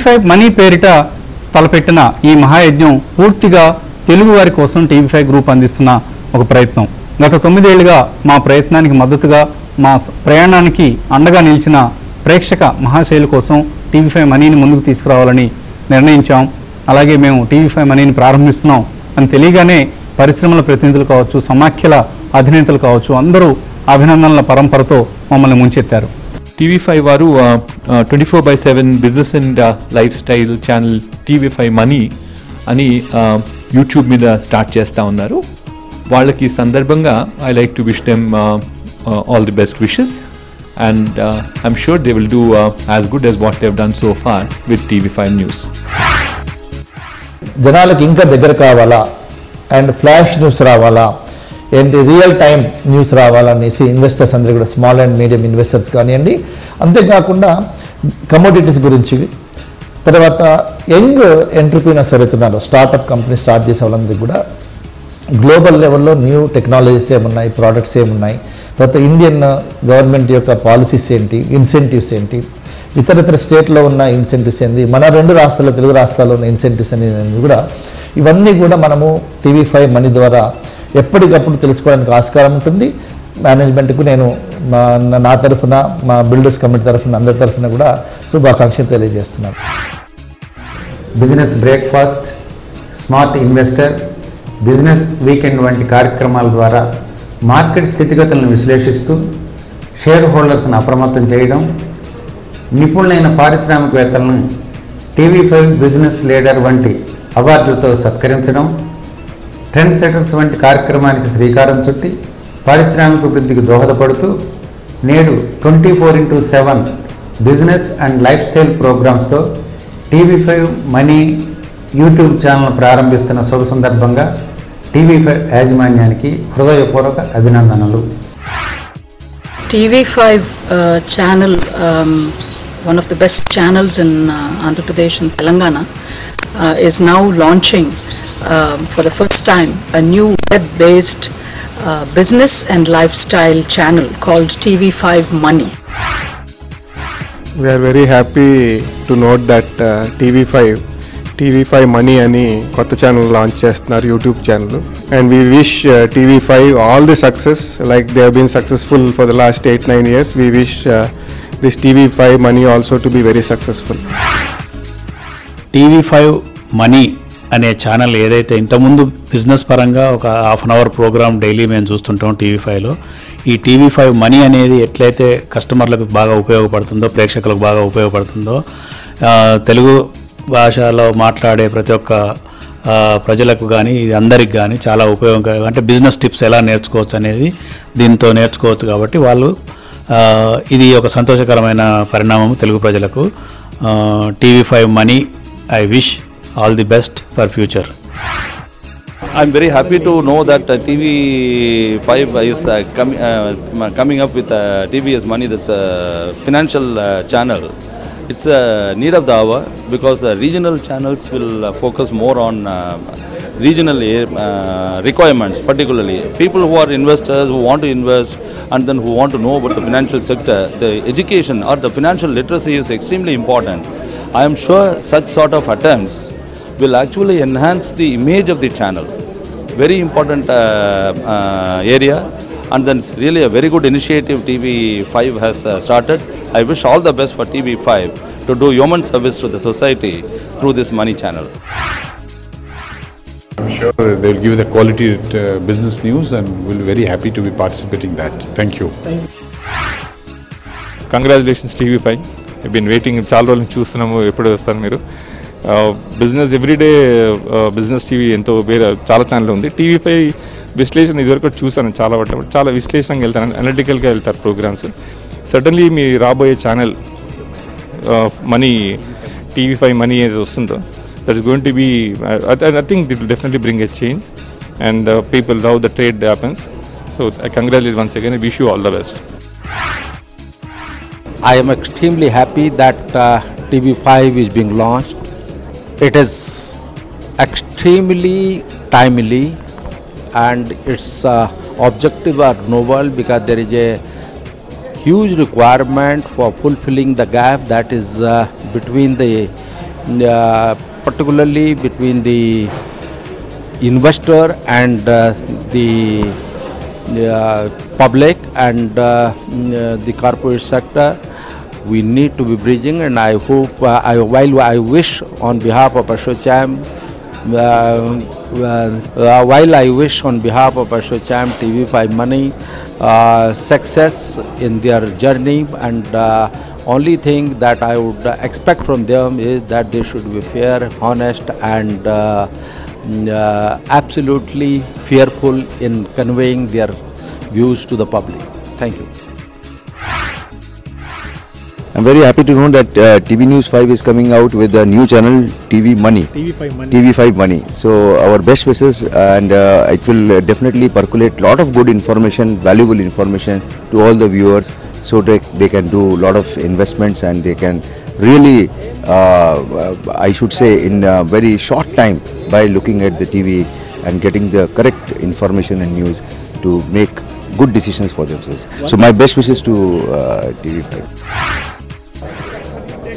TV5 money పేరిట తలపెట్టిన ఈ మహాయజ్ఞం పూర్తిగా తెలుగు వారి కోసం TV5 గ్రూప్ అందిస్తున్న ఒక ప్రయత్నం. గత 9 ఏళ్లుగా మా ప్రయత్నానికి మద్దతుగా, మా ప్రయాణానికి అండగా నిలిచిన ప్రేక్షక మహాశైలి కోసం TV5 మనీని ముందుకు తీసుకురావాలని నిర్ణయించాం. అలాగే మేము TV5 మనీని ప్రారంభిస్తున్నాం అని తెలియగానే పరిశ్రమల ప్రతినిధులు కావచ్చు, సమాఖ్యల అధినేతలు కావచ్చు, అందరూ అభినందనల పరంపరతో మమ్మల్ని ముంచెత్తారు. TV5 వారు 24/7 business and life style channel TV5 money అని యూట్యూబ్ మీద స్టార్ట్ చేస్తూ ఉన్నారు. వాళ్ళకి సందర్భంగా I like to wish them all the best wishes and I'm sure they will do as good as what they have done so far with TV5 News. జనాలకు ఇంకా దగ్గర కావాలా అండ్ ఫ్లాష్ న్యూస్ రావాలా, ఏంటి రియల్ టైం న్యూస్ రావాలనేసి ఇన్వెస్టర్స్ అందరూ కూడా small and medium investors కానివ్వండి, అంతేకాకుండా కమోడిటీస్ గురించి, తర్వాత యంగ్ ఎంటర్ప్రీనర్స్ ఎవరైతున్నారు, స్టార్టప్ కంపెనీ స్టార్ట్ చేసే వాళ్ళందరికీ కూడా గ్లోబల్ లెవెల్లో న్యూ టెక్నాలజీస్ ఏమున్నాయి, ప్రోడక్ట్స్ ఏమున్నాయి, తర్వాత ఇండియన్ గవర్నమెంట్ యొక్క పాలసీస్ ఏంటి, ఇన్సెంటివ్స్ ఏంటి, ఇతర స్టేట్లో ఉన్న ఇన్సెంటివ్స్ ఏంటి, మన 2 రాష్ట్రాల్లో తెలుగు రాష్ట్రాల్లో ఉన్న ఇన్సెంటివ్స్ అనేది కూడా, ఇవన్నీ కూడా మనము TV5 మనీ ద్వారా ఎప్పటికప్పుడు తెలుసుకోవడానికి ఆస్కారం ఉంటుంది. మేనేజ్మెంట్కు నేను నా తరఫున, మా బిల్డర్స్ కమిటీ తరఫున, అందరి తరఫున కూడా శుభాకాంక్షలు తెలియజేస్తున్నాను. Business breakfast, smart investor, business weekend వంటి కార్యక్రమాల ద్వారా మార్కెట్ స్థితిగతులను విశ్లేషిస్తూ షేర్ హోల్డర్స్ను అప్రమత్తం చేయడం, నిపుణులైన పారిశ్రామికవేత్తలను TV5 బిజినెస్ లీడర్ వంటి అవార్డులతో సత్కరించడం, ట్రెండ్ సెటర్స్ వంటి కార్యక్రమానికి శ్రీకారం చుట్టి పారిశ్రామిక అభివృద్ధికి దోహదపడుతూ నేడు 24/7 బిజినెస్ అండ్ లైఫ్ స్టైల్ ప్రోగ్రామ్స్తో TV5 మనీ యూట్యూబ్ ఛానల్ ప్రారంభిస్తున్న శుభ సందర్భంగా TV5 యాజమాన్యానికి హృదయపూర్వక అభినందనలు. TV5 channel, one of the best channels in Andhra Pradesh and Telangana, is now launching for the first time a new web-based business and lifestyle channel called TV5 Money. We are very happy to note that TV5 Money అని కొత్త channel launch చేస్తున్నారు, YouTube channel. And we wish TV5 all the success like they have been successful for the last 8-9 years. We wish this TV5 Money also to be very successful. TV5 money అనే channel ఏదైతే ఇంతకుముందు business పరంగా ఒక ½ an hour programme daily మేము చూస్తుంటాం TV5లో, ఈ TV5 money అనేది ఎట్లయితే కస్టమర్లకు బాగా ఉపయోగపడుతుందో, ప్రేక్షకులకు బాగా ఉపయోగపడుతుందో, తెలుగు భాషలో మాట్లాడే ప్రతి ఒక్క ప్రజలకు కానీ అందరికి కానీ చాలా ఉపయోగకరంగా, అంటే బిజినెస్ టిప్స్ ఎలా నేర్చుకోవచ్చు అనేది దీంతో నేర్చుకోవచ్చు. కాబట్టి వాళ్ళు ఇది ఒక సంతోషకరమైన పరిణామం తెలుగు ప్రజలకు. TV5 money, I wish all the best for future. I'm very happy to know that TV5 is coming up with TVS Money. That's a financial channel. It's a need of the hour because regional channels will focus more on regional requirements, particularly people who are investors who want to invest and then who want to know about the financial sector. The education or the financial literacy is extremely important. I am sure such sort of attempts will actually enhance the image of the channel. Very important area, and then it's really a very good initiative TV5 has started. I wish all the best for TV5 to do human service to the society through this money channel. I'm sure they will give the quality business news and we'll be very happy to be participating in that. Thank you. Congratulations TV5. I've been waiting, చాలా రోజులు చూస్తున్నాము, ఎప్పుడు వస్తారు మీరు. Business everyday business TV ఎంతో వేరే చాలా channel ఉంది. TV5 విశ్లేషణ ఇదివరకు చూసాను, చాలా విశ్లేషణగా వెళ్తాను, అనలిటికల్గా వెళ్తారు ప్రోగ్రామ్స్. సడన్లీ మీ రాబోయే ఛానల్ మనీ TV5 మనీ ఏది వస్తుందో, that is going to be, I think that will definitely bring a change and people love the trade happens. So I congratulate once again, I wish you all the best. I am extremely happy that TV5 is being launched. It is extremely timely and its objective are noble because there is a huge requirement for fulfilling the gap that is between the particularly between the investor and the public and the corporate sector. We need to be bridging, and I hope, while I wish on behalf of Ashocham, while I wish on behalf of Ashocham TV5 Money success in their journey, and only thing that I would expect from them is that they should be fair, honest, and absolutely fearful in conveying their views to the public. Thank you. I'm very happy to know that TV News 5 is coming out with a new channel, TV Money. TV5 Money. So our best wishes, and it will definitely percolate lot of good information, valuable information to all the viewers, so that they can do a lot of investments, and they can really, I should say, in a very short time, by looking at the TV and getting the correct information and news, to make good decisions for themselves. So my best wishes to TV5.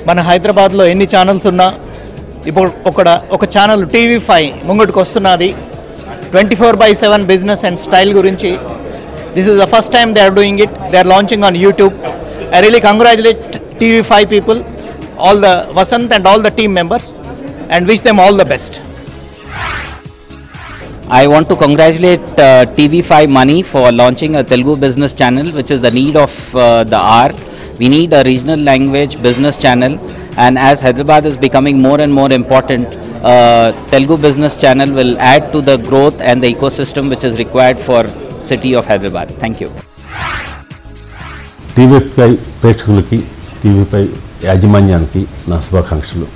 మన హైదరాబాద్లో ఎన్ని channels ఉన్నా ఇప్పుడు ఒక channel TV5 ముంగటికి వస్తున్నది 24/7 business and style గురించి. This is the first time they are doing it. They are launching on YouTube. I really congratulate TV5 people, all the Vasant and all the team members, and wish them all the best. I want to congratulate TV5 Money for launching a Telugu business channel, which is the need of the hour. We need a regional language business channel, and as Hyderabad is becoming more and more important, Telugu business channel will add to the growth and the ecosystem which is required for city of Hyderabad. Thank you. TV5 ప్రేక్షకులకి, TV5 యాజమాన్యానికి నా శుభాకాంక్షలు.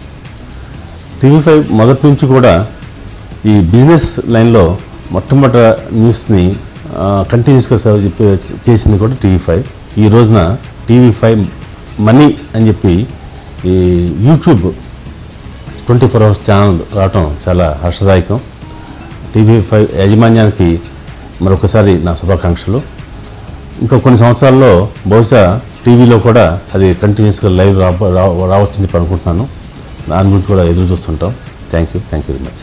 TV5 మొదటి నుంచి కూడా ఈ business లైన్లో మొట్టమొదటి న్యూస్ని కంటిన్యూస్గా చేసింది కూడా TV5. ఈ రోజున TV5 మనీ అని చెప్పి ఈ యూట్యూబ్ 24 hours ఛానల్ రావటం చాలా హర్షదాయకం. TV5 యాజమాన్యానికి మరొకసారి నా శుభాకాంక్షలు. ఇంకా కొన్ని సంవత్సరాల్లో బహుశా టీవీలో కూడా అది కంటిన్యూస్గా లైవ్ రావచ్చని చెప్పి అనుకుంటున్నాను. దాని గురించి కూడా ఎదురు చూస్తుంటాం. Thank you very much.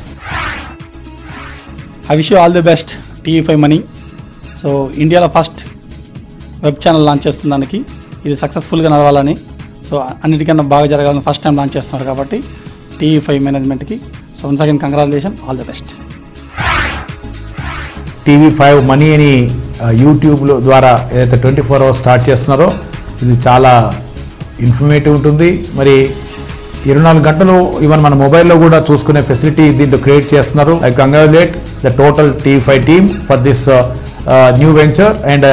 I wish you all the best, TV5 Money. So ఇండియాలో ఫస్ట్ వెబ్ ఛానల్ లాంచ్ చేస్తున్నందుకు ఇది సక్సెస్ఫుల్గా నడవాలని, సో అన్నిటికన్నా బాగా జరగాలని ఫస్ట్ టైం లాంచ్ చేస్తున్నారు కాబట్టి TV5 మేనేజ్మెంట్కి so once again congratulation, all the best. TV5 money అని యూట్యూబ్లో ద్వారా ఏదైతే 24 hours స్టార్ట్ చేస్తున్నారో ఇది చాలా ఇన్ఫర్మేటివ్ ఉంటుంది. మరి 24 గంటలు ఈవెన్ మన మొబైల్లో కూడా చూసుకునే ఫెసిలిటీ దీంట్లో క్రియేట్ చేస్తున్నారు. I congratulate the total TV5 team for this new venture and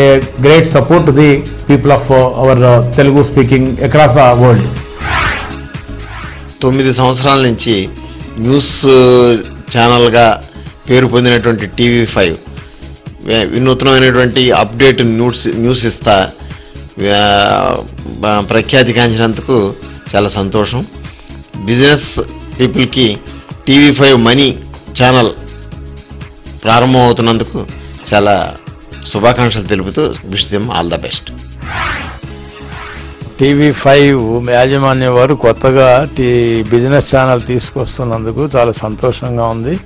a great support to the people of our Telugu speaking across the world. 9 సంవత్సరాల నుంచి న్యూస్ ఛానల్గా పేరు పొందినటువంటి TV5 వినూత్నమైనటువంటి అప్డేట్ న్యూస్ ఇస్తా ప్రఖ్యాతిగాంచినందుకు చాలా సంతోషం. బిజినెస్ పీపుల్కి TV5 మనీ ఛానల్ ప్రారంభమవుతున్నందుకు చాలా శుభాకాంక్షలు తెలుపుతూ wish them all the best. TV5 యాజమాన్యం వారు కొత్తగా బిజినెస్ ఛానల్ తీసుకొస్తున్నందుకు చాలా సంతోషంగా ఉంది.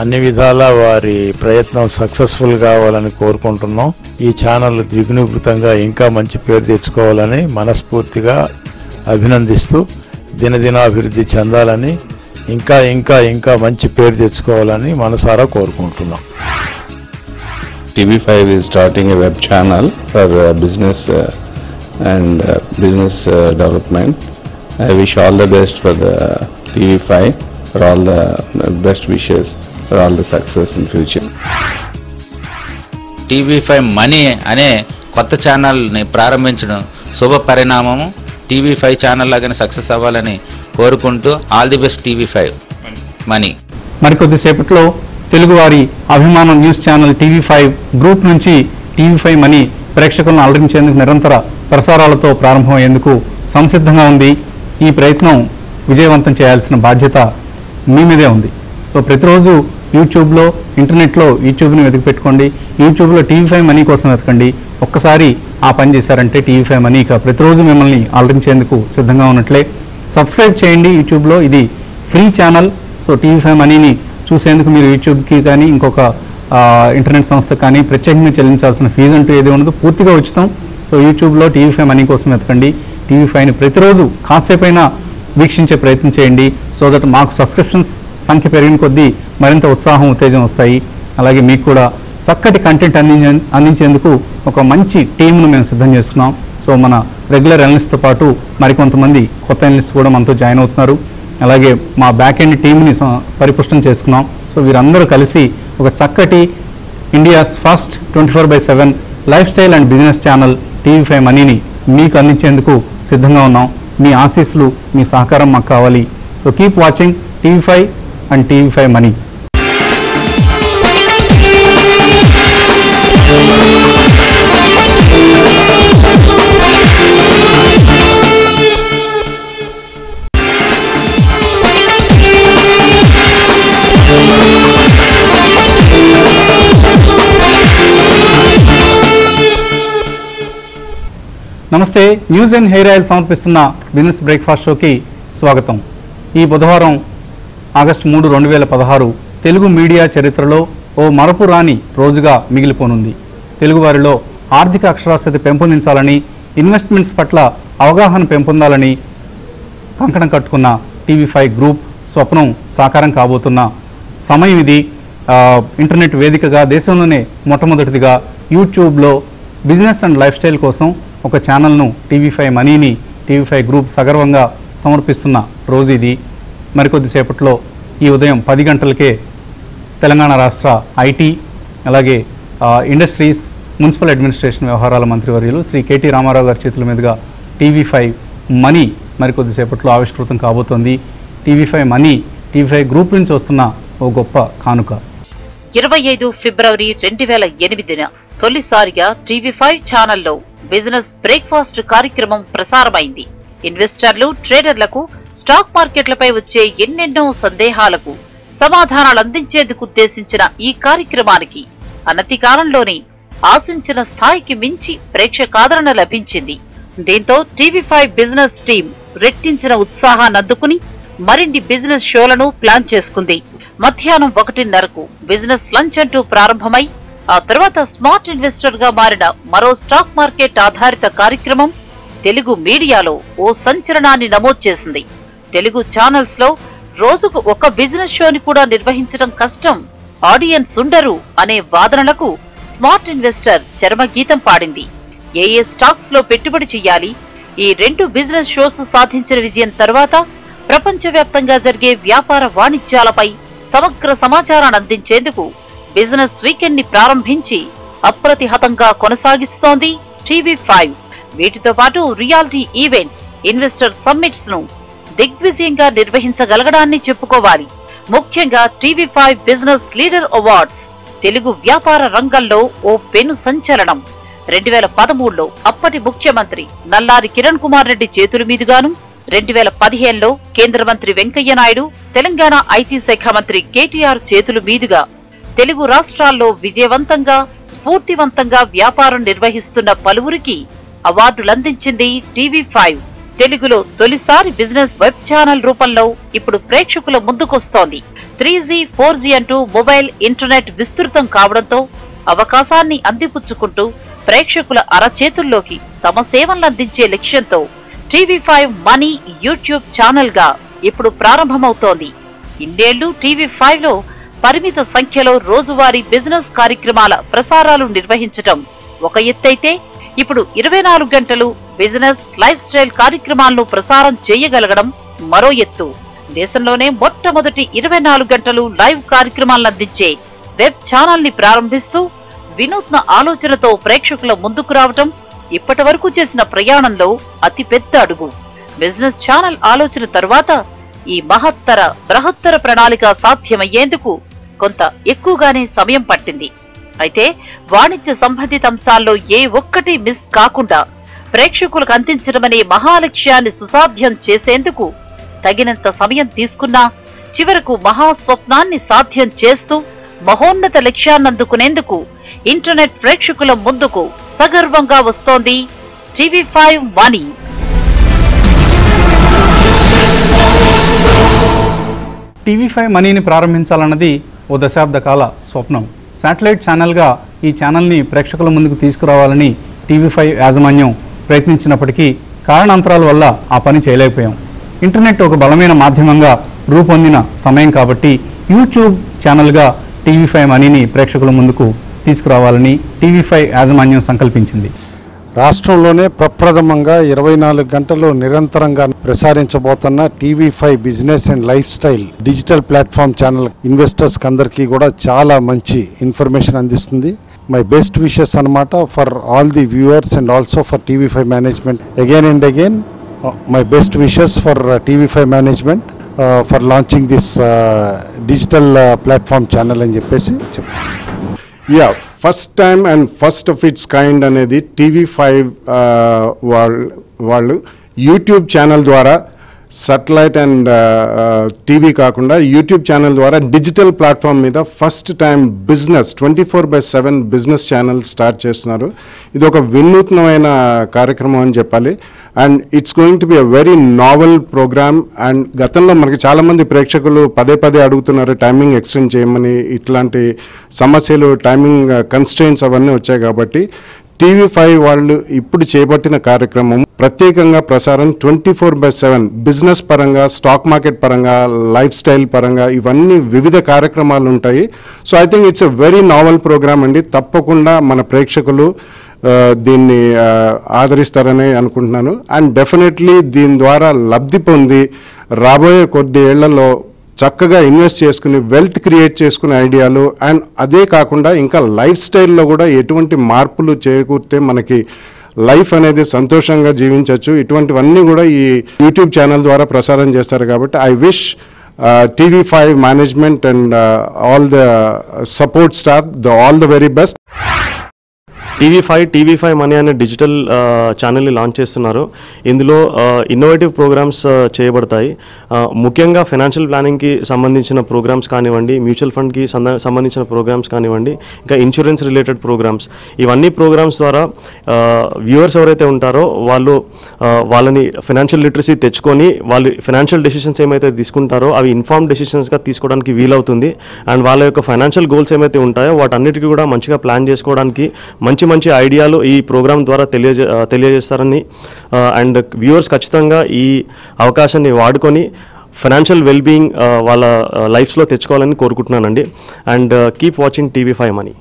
అన్ని విధాల వారి ప్రయత్నం సక్సెస్ఫుల్ కావాలని కోరుకుంటున్నాం. ఈ ఛానల్ ద్విగుణీకృతంగా ఇంకా మంచి పేరు తెచ్చుకోవాలని మనస్ఫూర్తిగా అభినందిస్తూ దినదినాభివృద్ధి చెందాలని, ఇంకా ఇంకా ఇంకా మంచి పేరు తెచ్చుకోవాలని మనసారా కోరుకుంటున్నాం. TV5 is starting a web channel for business and business development. I wish all the best for the TV5, for all the best wishes, for all the success in future. TV5 money అనే కొత్త ఛానల్ని ప్రారంభించడం శుభ పరిణామము. TV5 channel లాగానే success అవ్వాలని కోరుకుంటూ all the best TV5 money. మరికొద్దిసేపట్లో తెలుగువారి అభిమాన న్యూస్ ఛానల్ TV5 గ్రూప్ నుంచి TV5 మనీ ప్రేక్షకులను అలరించేందుకు నిరంతర ప్రసారాలతో ప్రారంభమయ్యేందుకు సంసిద్ధంగా ఉంది. ఈ ప్రయత్నం విజయవంతం చేయాల్సిన బాధ్యత మీ మీదే ఉంది. సో ప్రతిరోజు యూట్యూబ్లో, ఇంటర్నెట్లో యూట్యూబ్ని వెతికి పెట్టుకోండి. యూట్యూబ్లో TV5 మనీ కోసం వెతకండి. ఒక్కసారి ఆ పని చేశారంటే TV5 మనీ ఇక ప్రతిరోజు మిమ్మల్ని అలరించేందుకు సిద్ధంగా ఉన్నట్లే. సబ్స్క్రైబ్ చేయండి యూట్యూబ్లో. ఇది ఫ్రీ ఛానల్. సో TV5 మనీని చూసేందుకు మీరు యూట్యూబ్కి కానీ ఇంకొక ఇంటర్నెట్ సంస్థ కానీ ప్రత్యేకంగా చెల్లించాల్సిన ఫీజు అంటూ ఏది ఉండదు, పూర్తిగా ఉచితం. సో యూట్యూబ్లో TV5 మనీ కోసం వెతకండి. TV5ని ప్రతిరోజు కాసేపైనా వీక్షించే ప్రయత్నం చేయండి. సో దట్ మాకు సబ్స్క్రిప్షన్స్ సంఖ్య పెరిగిన కొద్దీ మరింత ఉత్సాహం ఉత్తేజం వస్తాయి. అలాగే మీకు కూడా చక్కటి కంటెంట్ అందించేందుకు ఒక మంచి టీంను మేము సిద్ధం చేసుకున్నాం. సో మన రెగ్యులర్ అనలిస్ట్తో పాటు మరికొంతమంది కొత్త అనలిస్ట్ కూడా మనతో జాయిన్ అవుతున్నారు. అలాగే మా బ్యాక్ ఎండ్ టీంని పరిపుష్టం చేసుకున్నాం. సో వీరందరూ కలిసి ఒక చక్కటి India's first 24/7 life style and business channel TV5 మనీని మీకు అందించేందుకు సిద్ధంగా ఉన్నాం. మీ ఆశీస్సులు, మీ సహకారం మాకు కావాలి. So keep watching TV5 and TV5 money. నమస్తే. న్యూస్ అండ్ హెయిర్ ఆయిల్ సమర్పిస్తున్న బిజినెస్ బ్రేక్ఫాస్ట్ షోకి స్వాగతం. ఈ బుధవారం ఆగస్టు 3, 2016 తెలుగు మీడియా చరిత్రలో ఓ మరపురాని రోజుగా మిగిలిపోనుంది. తెలుగువారిలో ఆర్థిక అక్షరాస్యత పెంపొందించాలని, ఇన్వెస్ట్మెంట్స్ పట్ల అవగాహన పెంపొందాలని కంకణం కట్టుకున్న TV5 గ్రూప్ స్వప్నం సాకారం కాబోతున్న సమయం ఇది. ఇంటర్నెట్ వేదికగా దేశంలోనే మొట్టమొదటిదిగా యూట్యూబ్లో బిజినెస్ అండ్ లైఫ్ స్టైల్ కోసం ఒక ఛానల్ను TV5 మనీని TV5 గ్రూప్ సగర్వంగా సమర్పిస్తున్న రోజు ఇది. మరికొద్దిసేపట్లో ఈ ఉదయం 10 గంటలకే తెలంగాణ రాష్ట్ర ఐటీ అలాగే ఇండస్ట్రీస్ మున్సిపల్ అడ్మినిస్ట్రేషన్ వ్యవహారాల మంత్రివర్యులు శ్రీ KT రామారావు గారి చేతుల మీదుగా TV5 మనీ మరికొద్దిసేపట్లో ఆవిష్కృతం కాబోతోంది. TV5 మనీ TV5 గ్రూప్ నుంచి వస్తున్న ఓ గొప్ప కానుక. 25 ఫిబ్రవరి 2008న తొలిసారిగా TV5 ఛానల్లో బిజినెస్ బ్రేక్ఫాస్ట్ కార్యక్రమం ప్రసారమైంది. ఇన్వెస్టర్లు, ట్రేడర్లకు స్టాక్ మార్కెట్లపై వచ్చే ఎన్నెన్నో సందేహాలకు సమాధానాలు అందించేందుకు ఉద్దేశించిన ఈ కార్యక్రమానికి అనతి కాలంలోనే ఆశించిన స్థాయికి మించి ప్రేక్షకాదరణ లభించింది. దీంతో TV5 బిజినెస్ టీం రెట్టించిన ఉత్సాహాన్ని అందుకుని మరిన్ని బిజినెస్ షోలను ప్లాన్ చేసుకుంది. మధ్యాహ్నం 1:30కు బిజినెస్ లంచ్ అంటూ ప్రారంభమై ఆ తర్వాత స్మార్ట్ ఇన్వెస్టర్ గా మారిన మరో స్టాక్ మార్కెట్ ఆధారిత కార్యక్రమం తెలుగు మీడియాలో ఓ సంచలనాన్ని నమోదు చేసింది. తెలుగు ఛానల్స్ లో రోజుకు ఒక బిజినెస్ షోని కూడా నిర్వహించడం కష్టం, ఆడియన్స్ ఉండరు అనే వాదనలకు స్మార్ట్ ఇన్వెస్టర్ చరమగీతం పాడింది. ఏ స్టాక్స్ లో పెట్టుబడి చెయ్యాలి, ఈ 2 బిజినెస్ షోస్ సాధించిన విజయం తర్వాత ప్రపంచవ్యాప్తంగా జరిగే వ్యాపార వాణిజ్యాలపై సమగ్ర సమాచారాన్ని అందించేందుకు బిజినెస్ వీకెండ్ ని ప్రారంభించి అప్రతిహతంగా కొనసాగిస్తోంది TV5. వీటితో పాటు రియాలిటీ ఈవెంట్స్, ఇన్వెస్టర్ సమ్మిట్స్ ను దిగ్విజయంగా నిర్వహించగలగడాన్ని చెప్పుకోవాలి. ముఖ్యంగా TV5 business leader awards Telugu వ్యాపార రంగంలో ఓ పెను సంచలనం. 2013లో అప్పటి ముఖ్యమంత్రి నల్లారి కిరణ్ కుమార్ రెడ్డి చేతుల మీదుగాను, 2015లో కేంద్ర మంత్రి వెంకయ్య నాయుడు, తెలంగాణ ఐటీ శాఖ మంత్రి KTR చేతుల మీదుగా తెలుగు రాష్ట్రాల్లో విజయవంతంగా, స్ఫూర్తివంతంగా వ్యాపారం నిర్వహిస్తున్న పలువురికి అవార్డులందించింది TV5. తెలుగులో తొలిసారి బిజినెస్ వెబ్ ఛానల్ రూపంలో ఇప్పుడు ప్రేక్షకుల ముందుకొస్తోంది. 3G, 4G అంటూ మొబైల్ ఇంటర్నెట్ విస్తృతం కావడంతో అవకాశాన్ని అందిపుచ్చుకుంటూ ప్రేక్షకుల అరచేతుల్లోకి తమ సేవలందించే లక్ష్యంతో TV5 మనీ యూట్యూబ్ ఛానల్ గా ఇప్పుడు ప్రారంభమవుతోంది. ఇన్నేళ్లు TV5లో పరిమిత సంఖ్యలో రోజువారీ బిజినెస్ కార్యక్రమాల ప్రసారాలు నిర్వహించటం ఒక ఎత్తైతే, ఇప్పుడు 24 గంటలు బిజినెస్ లైఫ్ స్టైల్ కార్యక్రమాలను ప్రసారం చేయగలగడం మరో ఎత్తు. దేశంలోనే మొట్టమొదటి 24 గంటలు లైవ్ కార్యక్రమాలను అందించే వెబ్ ఛానల్ ని ప్రారంభిస్తూ వినూత్న ఆలోచనతో ప్రేక్షకుల ముందుకు రావటం ఇప్పటి వరకు చేసిన ప్రయాణంలో అతిపెద్ద అడుగు. బిజినెస్ ఛానల్ ఆలోచన తరువాత ఈ బృహత్తర ప్రణాళిక సాధ్యమయ్యేందుకు కొంత ఎక్కువగానే సమయం పట్టింది. అయితే వాణిజ్య సంబంధిత అంశాల్లో ఏ ఒక్కటి మిస్ కాకుండా ప్రేక్షకులకు అందించడమనే మహాలక్ష్యాన్ని సుసాధ్యం చేసేందుకు తగినంత సమయం తీసుకున్నా చివరకు మహాస్వప్నాన్ని సాధ్యం చేస్తూ మహోన్నత లక్ష్యాన్నందుకునేందుకు ఇంటర్నెట్ ప్రేక్షకుల ముందుకు సగర్వంగా వస్తోంది TV5 మనీ. టీవీ5 మనీని ప్రారంభించాలన్నది ఓ దశాబ్ద కాల స్వప్నం. శాటిలైట్ ఛానల్గా ఈ ఛానల్ని ప్రేక్షకుల ముందుకు తీసుకురావాలని టీవీ5 యాజమాన్యం ప్రయత్నించినప్పటికీ కారణాంతరాల వల్ల ఆ పని చేయలేకపోయాం. ఇంటర్నెట్ ఒక బలమైన మాధ్యమంగా రూపొందిన సమయం కాబట్టి యూట్యూబ్ ఛానల్గా టీవీ5 మనీని ప్రేక్షకుల ముందుకు తీసుకురావాలని టీవీ5 యాజమాన్యం సంకల్పించింది. రాష్ట్రంలోనే ప్రప్రథమంగా 24 గంటలు నిరంతరంగా ప్రసారించబోతున్న TV five business and life style digital platform channel investors అందరికీ కూడా చాలా మంచి ఇన్ఫర్మేషన్ అందిస్తుంది. మై బెస్ట్ విషెస్ అన్నమాట for all the viewers and also for TV five management. Again and again my best wishes for TV five management for launching this digital platform channel అని చెప్పేసి చెప్తాను. Yeah, first time and first of its kind అనేది TV five వాళ్ళు YouTube channel ద్వారా satellite and TV కాకుండా YouTube channel ద్వారా digital platform మీద first time business 24/7 business channel start చేస్తున్నారు. ఇది ఒక వినూత్నమైన కార్యక్రమం అని చెప్పాలి. And it's going to be a very novel programme. And గతంలో మనకి చాలామంది ప్రేక్షకులు పదే అడుగుతున్నారు టైమింగ్ ఎక్స్టెండ్ చేయమని. ఇట్లాంటి సమస్యలు, టైమింగ్ కన్స్ట్రెయింట్స్ అవన్నీ వచ్చాయి కాబట్టి టీవీ5 వాళ్ళు ఇప్పుడు చేపట్టిన కార్యక్రమం ప్రత్యేకంగా ప్రసారం 24/7 బిజినెస్ పరంగా, స్టాక్ మార్కెట్ పరంగా, లైఫ్ స్టైల్ పరంగా ఇవన్నీ వివిధ కార్యక్రమాలు ఉంటాయి. So I think it's a very novel programme అండి. తప్పకుండా మన ప్రేక్షకులు దీన్ని ఆదరిస్తారని అనుకుంటున్నాను. అండ్ డెఫినెట్లీ దీని ద్వారా లబ్ధి పొంది రాబోయే కొద్ది ఏళ్లలో చక్కగా ఇన్వెస్ట్ చేసుకుని వెల్త్ క్రియేట్ చేసుకునే ఐడియాలు, అండ్ అదే కాకుండా ఇంకా లైఫ్ స్టైల్లో కూడా ఎటువంటి మార్పులు చేకూరితే మనకి లైఫ్ అనేది సంతోషంగా జీవించవచ్చు. ఇటువంటివన్నీ కూడా ఈ యూట్యూబ్ ఛానల్ ద్వారా ప్రసారం చేస్తారు. కాబట్టి I wish TV5 management and all the support staff all the very best. TV5 money అనే డిజిటల్ ఛానల్ని లాంచ్ చేస్తున్నారు. ఇందులో ఇన్నోవేటివ్ ప్రోగ్రామ్స్ చేయబడతాయి. ముఖ్యంగా ఫైనాన్షియల్ ప్లానింగ్కి సంబంధించిన ప్రోగ్రామ్స్ కానివ్వండి, మ్యూచువల్ ఫండ్కి సంబంధించిన ప్రోగ్రామ్స్ కానివ్వండి, ఇంకా ఇన్సూరెన్స్ రిలేటెడ్ ప్రోగ్రామ్స్, ఇవన్నీ ప్రోగ్రామ్స్ ద్వారా వ్యూవర్స్ ఎవరైతే ఉంటారో వాళ్ళని ఫైనాన్షియల్ లిటరసీ తెచ్చుకొని వాళ్ళు ఫైనాన్షియల్ డెసిషన్స్ ఏమైతే తీసుకుంటారో అవి ఇన్ఫార్మ్ డెసిషన్స్గా తీసుకోవడానికి వీలవుతుంది. అండ్ వాళ్ళ యొక్క ఫైనాన్షియల్ గోల్స్ ఏమైతే ఉంటాయో వాటన్నిటికీ కూడా మంచిగా ప్లాన్ చేసుకోవడానికి మంచి ఐడియాలు ఈ ప్రోగ్రామ్ ద్వారా తెలియజేస్తారని అండ్ వ్యూవర్స్ ఖచ్చితంగా ఈ అవకాశాన్ని వాడుకొని ఫైనాన్షియల్ వెల్బీయింగ్ వాళ్ళ లైఫ్స్లో తెచ్చుకోవాలని కోరుకుంటున్నానండి. And keep watching TV5 money.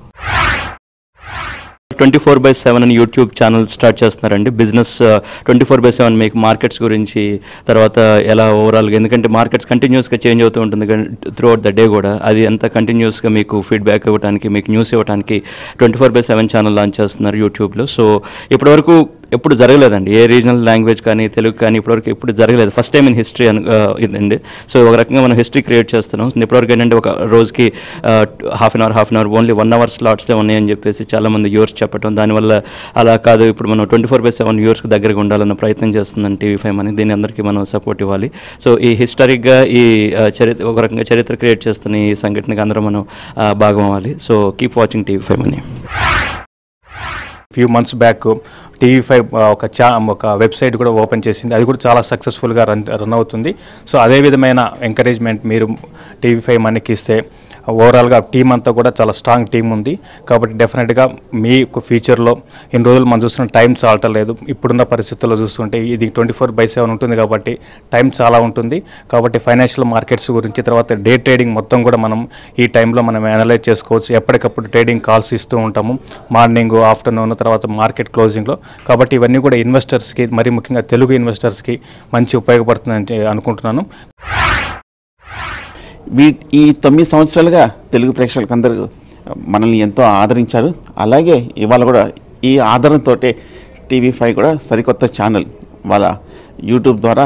24/7 అని యూట్యూబ్ ఛానల్ స్టార్ట్ చేస్తున్నారండి. బిజినెస్ 24/7 మీకు మార్కెట్స్ గురించి, తర్వాత ఎలా ఓవరాల్గా, ఎందుకంటే మార్కెట్స్ కంటిన్యూస్గా చేంజ్ అవుతూ ఉంటుంది త్రూ అవుట్ ద డే కూడా, అది అంతా కంటిన్యూస్గా మీకు ఫీడ్బ్యాక్ ఇవ్వడానికి, మీకు న్యూస్ ఇవ్వడానికి 24/7 ఛానల్ లాంచ్ చేస్తున్నారు యూట్యూబ్లో. సో ఇప్పటివరకు ఎప్పుడు జరగలేదండి, ఏ రీజనల్ లాంగ్వేజ్ కానీ తెలుగు కానీ ఇప్పటివరకు ఎప్పుడు జరగలేదు. ఫస్ట్ టైం ఇన్ హిస్టరీ ఇదండి. సో ఒక రకంగా మనం హిస్టరీ క్రియేట్ చేస్తున్నాం. ఇప్పటివరకు ఏంటంటే ఒక రోజుకి half an hour only 1 hour స్లాట్స్లో ఉన్నాయని చెప్పేసి చాలామంది వ్యూవర్స్ చెప్పడం, దానివల్ల అలా కాదు ఇప్పుడు మనం 24/7 వ్యూవర్స్కి దగ్గరగా ఉండాలన్న ప్రయత్నం చేస్తుందని టీవీ5 అని. దీన్ని అందరికీ మనం సపోర్ట్ ఇవ్వాలి. సో ఈ హిస్టారిక్గా ఈ ఒక రకంగా చరిత్ర క్రియేట్ చేస్తున్న ఈ సంఘటనకి అందరూ మనం భాగం అవ్వాలి. సో కీప్ వాచింగ్ టీవీ5 అని. ఫ్యూ మంత్స్ బ్యాక్ టీవీ5 ఒక వెబ్సైట్ కూడా ఓపెన్ చేసింది. అది కూడా చాలా సక్సెస్ఫుల్గా రన్ అవుతుంది. సో అదే విధమైన ఎంకరేజ్మెంట్ మీరు టీవీ5 మనకి ఇస్తే ఓవరాల్గా టీం అంతా కూడా చాలా స్ట్రాంగ్ టీం ఉంది. కాబట్టి డెఫినెట్గా మీ ఫ్యూచర్లో ఇన్ని రోజులు మనం చూస్తున్న టైం చాలటలేదు. ఇప్పుడున్న పరిస్థితుల్లో చూస్తుంటే ఇది 24/7 ఉంటుంది కాబట్టి టైం చాలా ఉంటుంది. కాబట్టి ఫైనాన్షియల్ మార్కెట్స్ గురించి, తర్వాత డే ట్రేడింగ్ మొత్తం కూడా మనం ఈ టైంలో మనం అనలైజ్ చేసుకోవచ్చు. ఎప్పటికప్పుడు ట్రేడింగ్ కాల్స్ ఇస్తూ ఉంటాము, మార్నింగ్, ఆఫ్టర్నూన్, తర్వాత మార్కెట్ క్లోజింగ్లో. కాబట్టి ఇవన్నీ కూడా ఇన్వెస్టర్స్కి, మరి ముఖ్యంగా తెలుగు ఇన్వెస్టర్స్కి మంచి ఉపయోగపడుతుందని అనుకుంటున్నాను. ఈ 9 సంవత్సరాలుగా తెలుగు ప్రేక్షకులకు అందరూ మనల్ని ఎంతో ఆదరించారు. అలాగే ఇవాళ కూడా ఈ ఆదరణతో టీవీ5 కూడా సరికొత్త ఛానల్ వాళ్ళ యూట్యూబ్ ద్వారా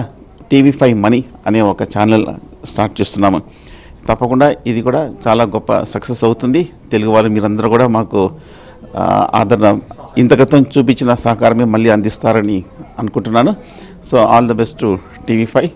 టీవీ5 మనీ అనే ఒక ఛానల్ స్టార్ట్ చేస్తున్నాము. తప్పకుండా ఇది కూడా చాలా గొప్ప సక్సెస్ అవుతుంది. తెలుగు వాళ్ళు మీరందరూ కూడా మాకు ఆదరణ ఇంత క్రితం చూపించిన సహకారమే మళ్ళీ అందిస్తారని అనుకుంటున్నాను. So all the best to TV5.